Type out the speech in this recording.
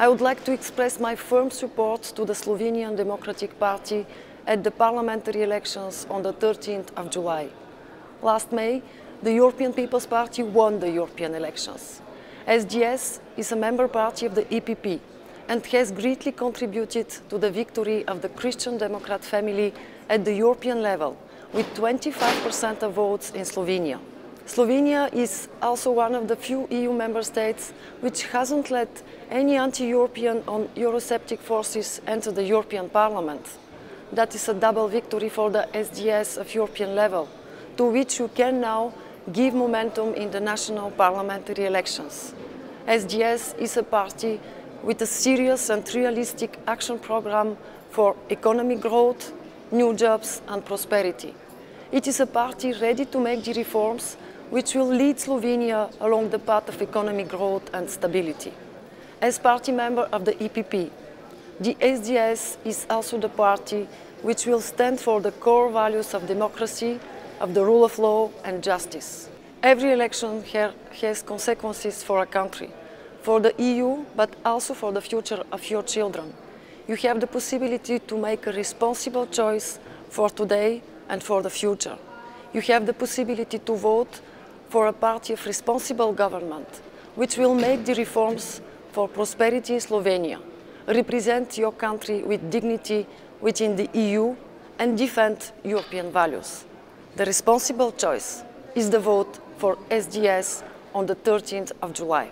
I would like to express my firm support to the Slovenian Democratic Party at the parliamentary elections on the 13th of July. Last May, the European People's Party won the European elections. SDS is a member party of the EPP and has greatly contributed to the victory of the Christian Democrat family at the European level, with 25% of votes in Slovenia. Slovenia is also one of the few EU member states which hasn't let any anti-European or Eurosceptic forces enter the European Parliament. That is a double victory for the SDS of European level, to which you can now give momentum in the national parliamentary elections. SDS is a party with a serious and realistic action program for economic growth, new jobs and prosperity. It is a party ready to make the reforms which will lead Slovenia along the path of economic growth and stability. As party member of the EPP, the SDS is also the party which will stand for the core values of democracy, of the rule of law and justice. Every election has consequences for a country, for the EU, but also for the future of your children. You have the possibility to make a responsible choice for today and for the future. You have the possibility to vote for a party of responsible government, which will make the reforms for prosperity in Slovenia, represent your country with dignity within the EU and defend European values. The responsible choice is the vote for SDS on the 13th of July.